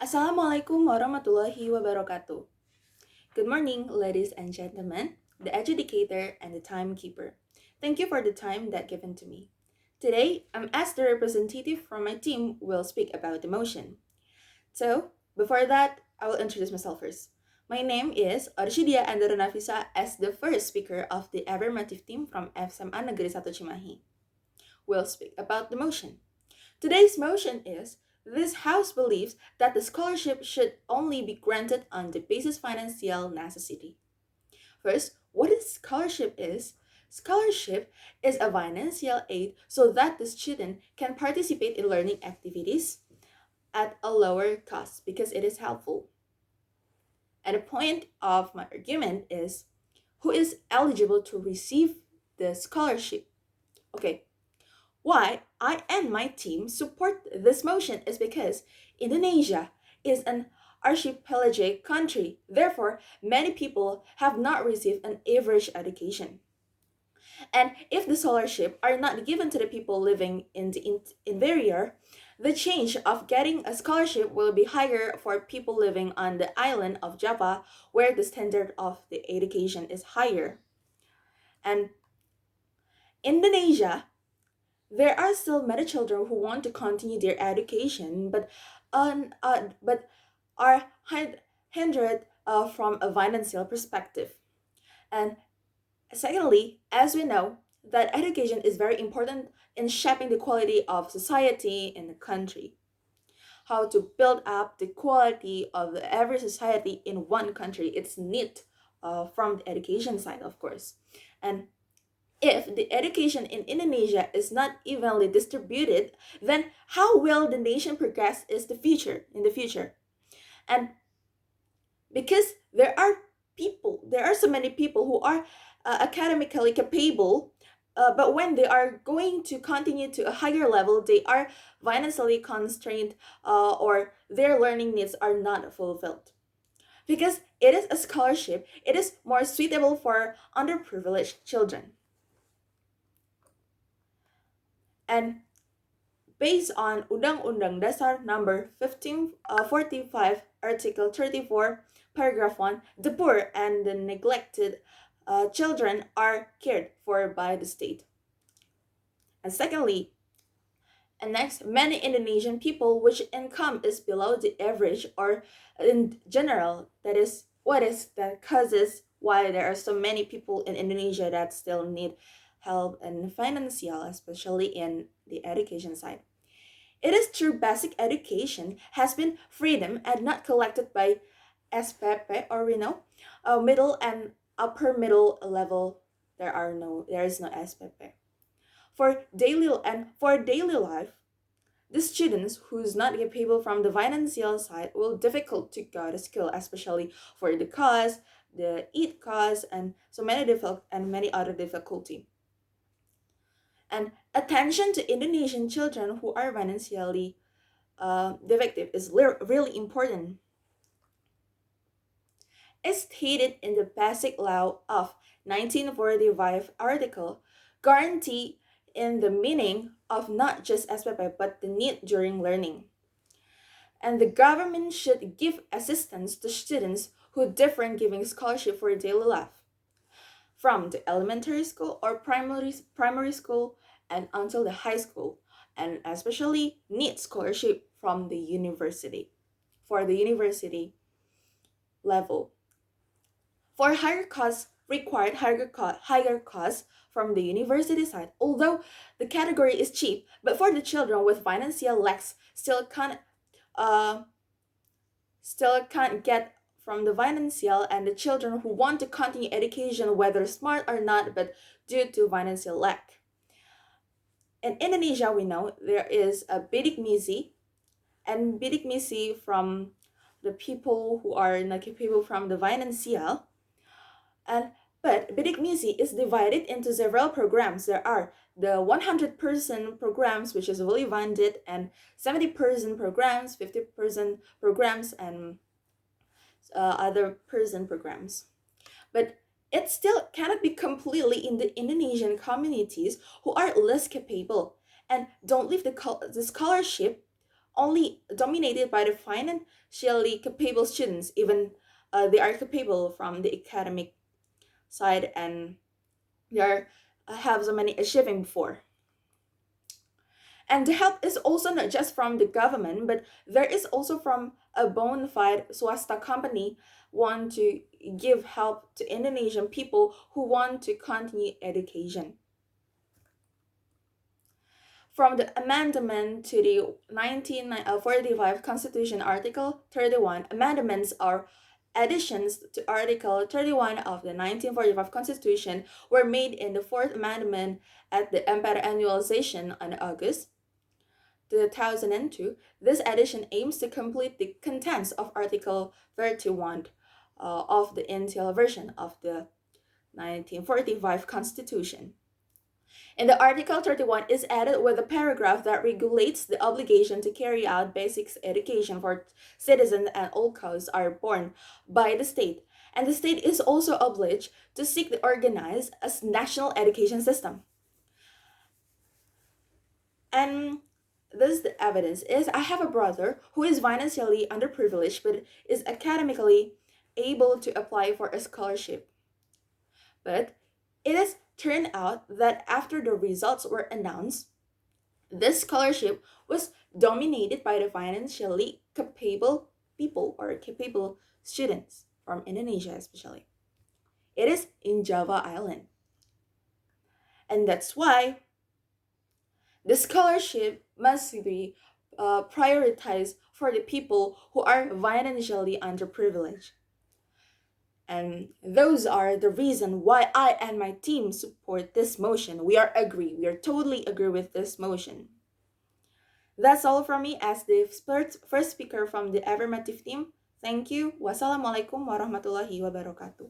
Assalamualaikum warahmatullahi wabarakatuh. Good morning, ladies and gentlemen, the educator and the timekeeper. Thank you for the time that given to me. Today, I'm as the representative from my team will speak about emotion. So, before that, I will introduce myself first. My name is Orchidia Andaru Nafisa as the first speaker of the affirmative team from SMA Negeri 1 Cimahi. We'll speak about the motion. Today's motion is this House believes that the scholarship should only be granted on the basis financial necessity. First, what a scholarship is? Scholarship is a financial aid so that the student can participate in learning activities at a lower cost because it is helpful. And the point of my argument is who is eligible to receive the scholarship? Okay, why I and my team support this motion is because Indonesia is an archipelagic country. Therefore, many people have not received an average education. And if the scholarship are not given to the people living in the interior, the change of getting a scholarship will be higher for people living on the island of Java, where the standard of the education is higher. And Indonesia, there are still many children who want to continue their education, but are hindered from a financial perspective. And secondly, as we know, that education is very important in shaping the quality of society in the country. How to build up the quality of every society in one country, it's neat from the education side, of course. And if the education in Indonesia is not evenly distributed, then how will the nation progress in the future? And because there are so many people who are academically capable, but when they are going to continue to a higher level, they are financially constrained or their learning needs are not fulfilled. Because it is a scholarship, it is more suitable for underprivileged children. And based on Undang-Undang Dasar number 1545, Article 34, Paragraph 1, the poor and the neglected children are cared for by the state. And secondly, and next, many Indonesian people which income is below the average or in general, that is what is that causes why there are so many people in Indonesia that still need help and financial, especially in the education side. It is true basic education has been freedom and not collected by SPP or middle and upper middle level. There is no SPP. For daily life, the students who's not capable from the financial side will difficult to go to school, especially for the cost, the eat cost, and so many many other difficulty. And attention to Indonesian children who are financially defective is really important. As stated in the Basic Law of 1945 article, guarantee in the meaning of not just SPP but the need during learning. And the government should give assistance to students who differ in giving scholarship for daily life, from the elementary school or primary school and until the high school, and especially need scholarship from the university for the university level. For higher costs required higher costs from the university side, although the category is cheap, but for the children with financial lacks uh, still can't get from the financial, and the children who want to continue education whether smart or not but due to financial lack. In Indonesia, we know there is a bidik misi, and bidik misi from the people who are not capable from the financial. And but bidik misi is divided into several programs. There are the 100% programs, which is fully funded, and 70% programs, 50% programs, and other person programs. But it still cannot be completely in the Indonesian communities who are less capable and don't leave the scholarship only dominated by the financially capable students, even they are capable from the academic side, and they are have so many achieving before. And the help is also not just from the government, but there is also from a bona fide swasta company want to give help to Indonesian people who want to continue education. From the amendment to the 1945 Constitution Article 31, amendments are additions to Article 31 of the 1945 Constitution were made in the Fourth Amendment at the Empire Annual Session on August 2002. This addition aims to complete the contents of Article 31 of the initial version of the 1945 Constitution. In the Article 31 is added with a paragraph that regulates the obligation to carry out basic education for citizens and all costs are borne by the state. And the state is also obliged to seek to organize a national education system. And this is the evidence is I have a brother who is financially underprivileged but is academically able to apply for a scholarship. But it has turned out that after the results were announced, this scholarship was dominated by the financially capable people or capable students from Indonesia, especially. It is in Java Island. And that's why the scholarship must be prioritized for the people who are financially underprivileged. And those are the reason why I and my team support this motion. We are agree. We are totally agree with this motion. That's all from me as the first speaker from the affirmative team. Thank you. Wassalamualaikum warahmatullahi wabarakatuh.